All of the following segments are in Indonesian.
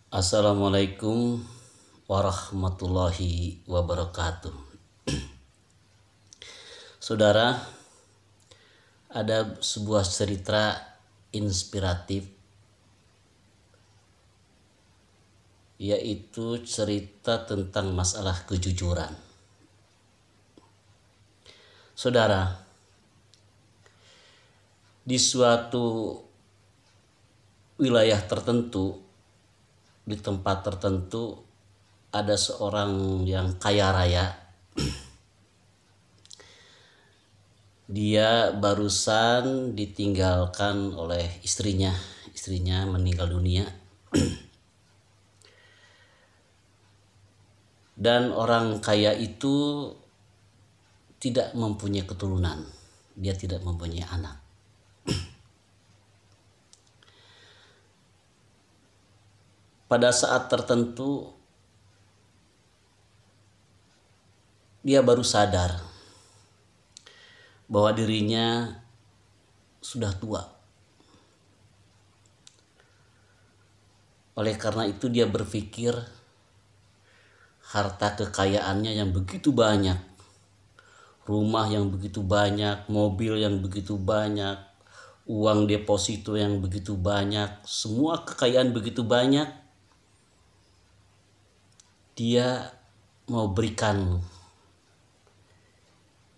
Assalamualaikum warahmatullahi wabarakatuh. Saudara, ada sebuah cerita inspiratif, yaitu cerita tentang masalah kejujuran. Saudara, di suatu wilayah tertentu, di tempat tertentu, ada seorang yang kaya raya. Dia barusan ditinggalkan oleh istrinya. Istrinya meninggal dunia. Dan orang kaya itu tidak mempunyai keturunan. Dia tidak mempunyai anak. Pada saat tertentu dia baru sadar bahwa dirinya sudah tua. Oleh karena itu dia berpikir harta kekayaannya yang begitu banyak, rumah yang begitu banyak, mobil yang begitu banyak, uang deposito yang begitu banyak, semua kekayaan begitu banyak, dia mau berikan.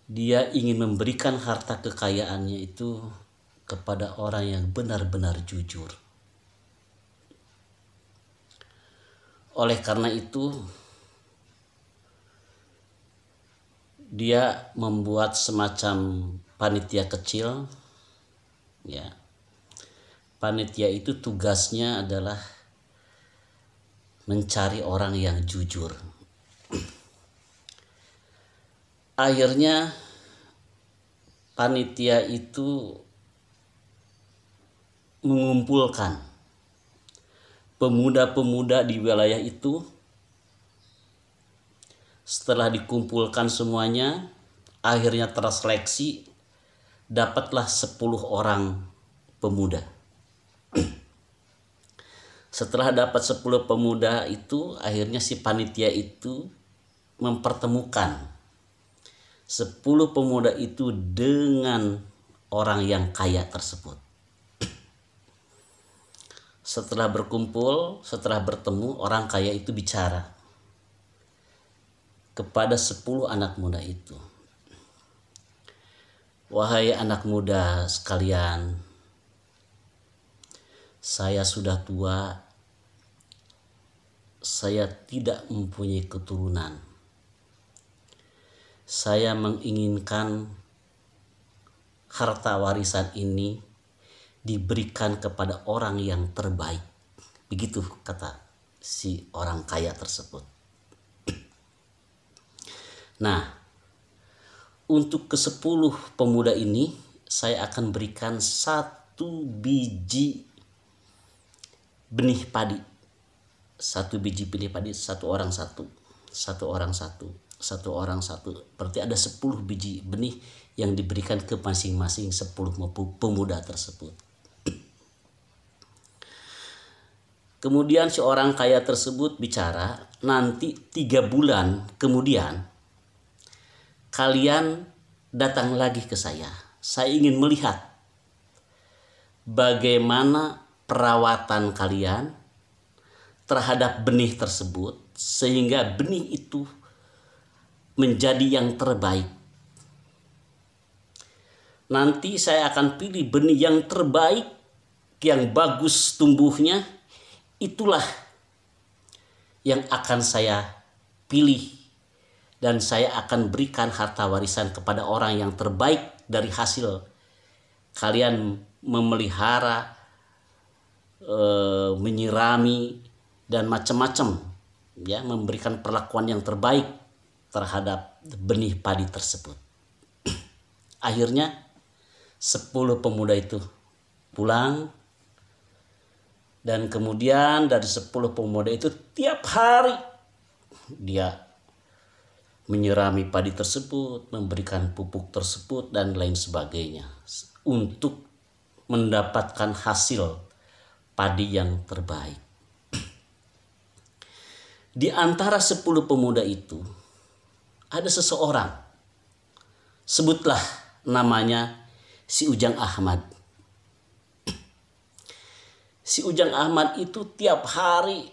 Dia ingin memberikan harta kekayaannya itu kepada orang yang benar-benar jujur. Oleh karena itu, dia membuat semacam panitia kecil. Ya, panitia itu tugasnya adalah mencari orang yang jujur. Akhirnya panitia itu mengumpulkan pemuda-pemuda di wilayah itu. Setelah dikumpulkan semuanya, akhirnya terseleksi, dapatlah 10 orang pemuda. Setelah dapat 10 pemuda itu, akhirnya si panitia itu mempertemukan 10 pemuda itu dengan orang yang kaya tersebut. Setelah berkumpul, setelah bertemu, orang kaya itu bicara kepada 10 anak muda itu. Wahai anak muda sekalian, saya sudah tua, saya tidak mempunyai keturunan. Saya menginginkan harta warisan ini diberikan kepada orang yang terbaik. Begitu kata si orang kaya tersebut. Nah, untuk ke-10 pemuda ini saya akan berikan 1 biji benih padi. 1 biji benih padi, 1 orang 1. 1 orang 1. 1 orang 1. Berarti ada 10 biji benih yang diberikan ke masing-masing 10 pemuda tersebut. Kemudian si orang kaya tersebut bicara, nanti 3 bulan kemudian kalian datang lagi ke saya. Saya ingin melihat bagaimana perawatan kalian terhadap benih tersebut sehingga benih itu menjadi yang terbaik. Nanti saya akan pilih benih yang terbaik, yang bagus tumbuhnya, itulah yang akan saya pilih, dan saya akan berikan harta warisan kepada orang yang terbaik dari hasil kalian memelihara, menyirami, dan macam-macam, ya, memberikan perlakuan yang terbaik terhadap benih padi tersebut. Akhirnya 10 pemuda itu pulang, dan kemudian dari 10 pemuda itu tiap hari dia menyirami padi tersebut, memberikan pupuk tersebut dan lain sebagainya untuk mendapatkan hasil padi yang terbaik. Di antara 10 pemuda itu ada seseorang, sebutlah namanya si Ujang Ahmad. Si Ujang Ahmad itu tiap hari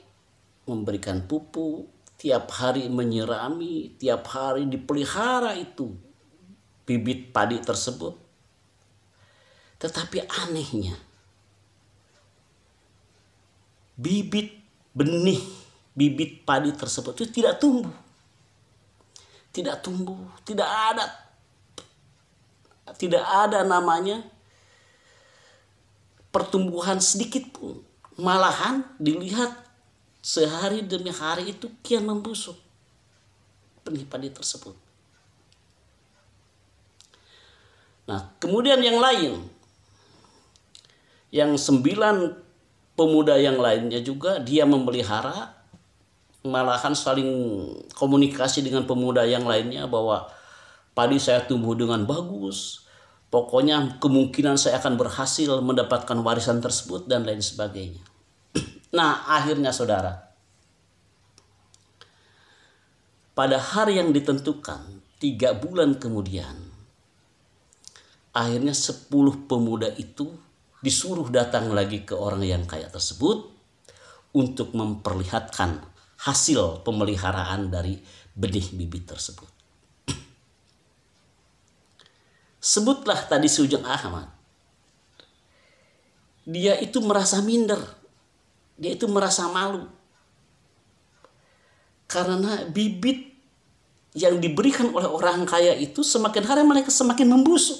memberikan pupuk, tiap hari menyirami, tiap hari dipelihara itu bibit padi tersebut. Tetapi anehnya, benih bibit padi tersebut itu tidak tumbuh. Tidak ada namanya pertumbuhan sedikit pun. Malahan dilihat sehari demi hari itu kian membusuk benih padi tersebut. Nah, kemudian yang lain, yang 9 pemuda yang lainnya juga dia memelihara, malahan saling komunikasi dengan pemuda yang lainnya bahwa padi saya tumbuh dengan bagus, pokoknya kemungkinan saya akan berhasil mendapatkan warisan tersebut dan lain sebagainya. Nah, akhirnya saudara, pada hari yang ditentukan 3 bulan kemudian, akhirnya 10 pemuda itu disuruh datang lagi ke orang yang kaya tersebut untuk memperlihatkan hasil pemeliharaan dari benih bibit tersebut. Sebutlah tadi si Ujang Ahmad. Dia itu merasa minder. Dia itu merasa malu. Karena bibit yang diberikan oleh orang kaya itu semakin hari mereka semakin membusuk.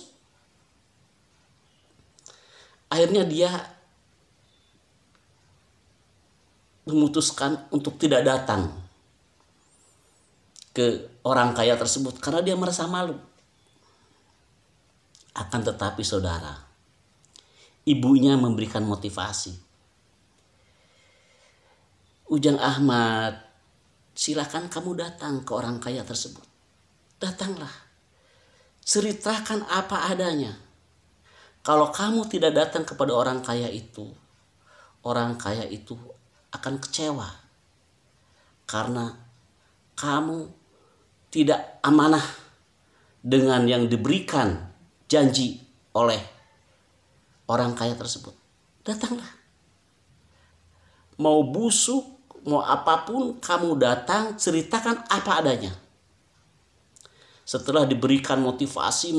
Akhirnya dia memutuskan untuk tidak datang ke orang kaya tersebut karena dia merasa malu. Akan tetapi saudara, ibunya memberikan motivasi. Ujang Ahmad, silakan kamu datang ke orang kaya tersebut. Datanglah. Ceritakan apa adanya. Kalau kamu tidak datang kepada orang kaya itu akan kecewa. Karena kamu tidak amanah dengan yang diberikan janji oleh orang kaya tersebut. Datanglah. Mau busuk, mau apapun, kamu datang, ceritakan apa adanya. Setelah diberikan motivasi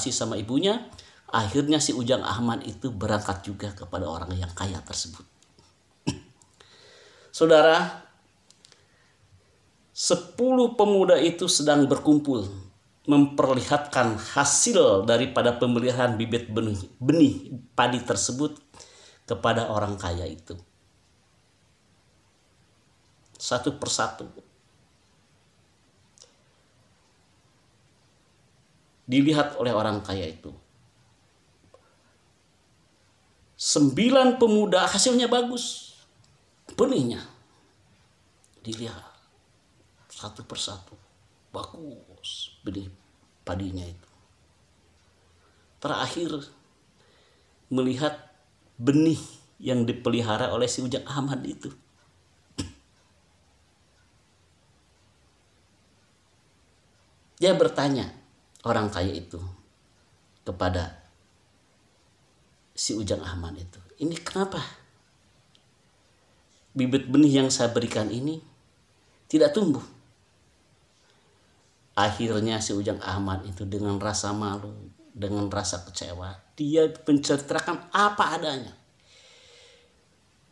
sama ibunya, akhirnya si Ujang Ahmad itu berangkat juga kepada orang yang kaya tersebut. Saudara, 10 pemuda itu sedang berkumpul memperlihatkan hasil daripada pemeliharaan bibit benih padi tersebut kepada orang kaya itu. Satu persatu dilihat oleh orang kaya itu. 9 pemuda hasilnya bagus. Benihnya dilihat satu persatu. Bagus benih padinya itu. Terakhir melihat benih yang dipelihara oleh si Ujang Ahmad itu. Dia bertanya, orang kaya itu, kepada si Ujang Ahmad itu, ini kenapa bibit benih yang saya berikan ini tidak tumbuh? Akhirnya si Ujang Ahmad itu dengan rasa malu, dengan rasa kecewa, dia menceritakan apa adanya.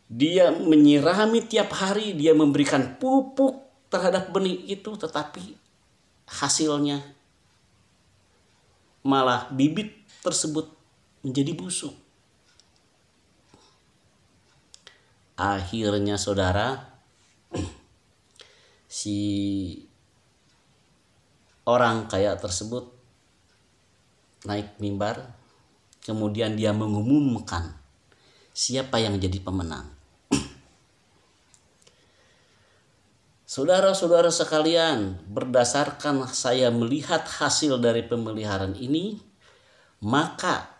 Dia menyirami tiap hari, dia memberikan pupuk terhadap benih itu, tetapi hasilnya malah bibit tersebut menjadi busuk. Akhirnya saudara, si orang kaya tersebut naik mimbar, kemudian dia mengumumkan siapa yang jadi pemenang. Saudara-saudara sekalian, berdasarkan saya melihat hasil dari pemeliharaan ini, maka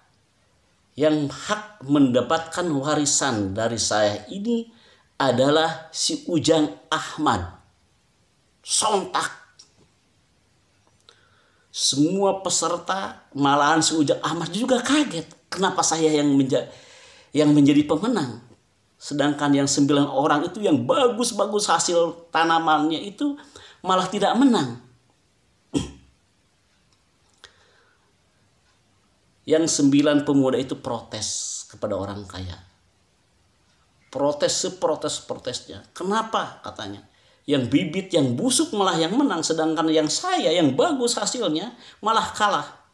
yang hak mendapatkan warisan dari saya ini adalah si Ujang Ahmad. Sontak semua peserta, malahan si Ujang Ahmad juga kaget. Kenapa saya yang menjadi pemenang? Sedangkan yang 9 orang itu yang bagus-bagus hasil tanamannya itu malah tidak menang. Yang 9 pemuda itu protes kepada orang kaya. Protes seprotes-protesnya. Kenapa katanya? Yang bibit yang busuk malah yang menang, sedangkan yang saya yang bagus hasilnya malah kalah.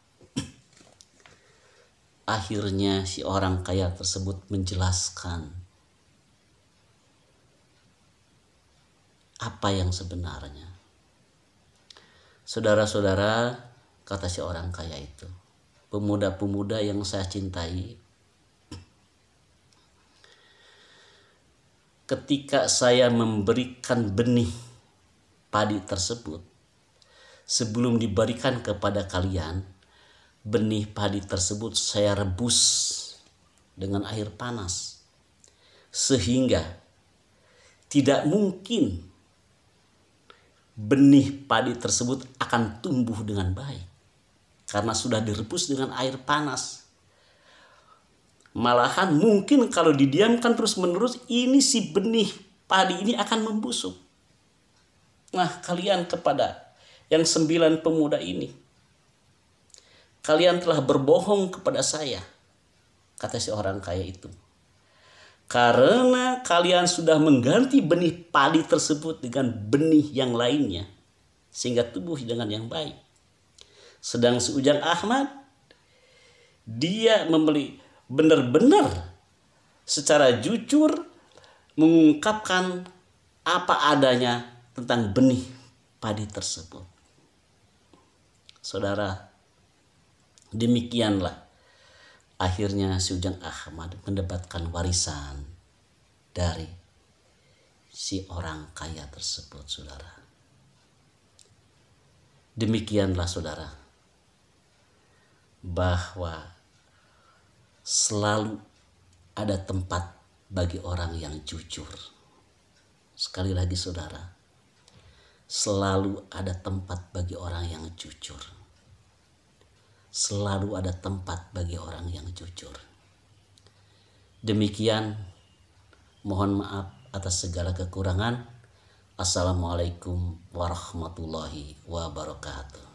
Akhirnya si orang kaya tersebut menjelaskan apa yang sebenarnya. Saudara-saudara, kata si orang kaya itu, pemuda-pemuda yang saya cintai, ketika saya memberikan benih padi tersebut, sebelum diberikan kepada kalian, benih padi tersebut saya rebus dengan air panas. Sehingga tidak mungkin benih padi tersebut akan tumbuh dengan baik. Karena sudah direbus dengan air panas. Malahan mungkin kalau didiamkan terus-menerus, ini si benih padi ini akan membusuk. Nah, kalian kepada yang 9 pemuda ini, kalian telah berbohong kepada saya, kata si orang kaya itu. Karena kalian sudah mengganti benih padi tersebut dengan benih yang lainnya, sehingga tumbuh dengan yang baik. Sedang si Ujang Ahmad, dia benar-benar secara jujur mengungkapkan apa adanya tentang benih padi tersebut. Saudara, demikianlah akhirnya si Ujang Ahmad mendapatkan warisan dari si orang kaya tersebut, saudara. Demikianlah saudara, bahwa selalu ada tempat bagi orang yang jujur. Sekali lagi saudara, selalu ada tempat bagi orang yang jujur. Selalu ada tempat bagi orang yang jujur. Demikian, mohon maaf atas segala kekurangan. Assalamualaikum warahmatullahi wabarakatuh.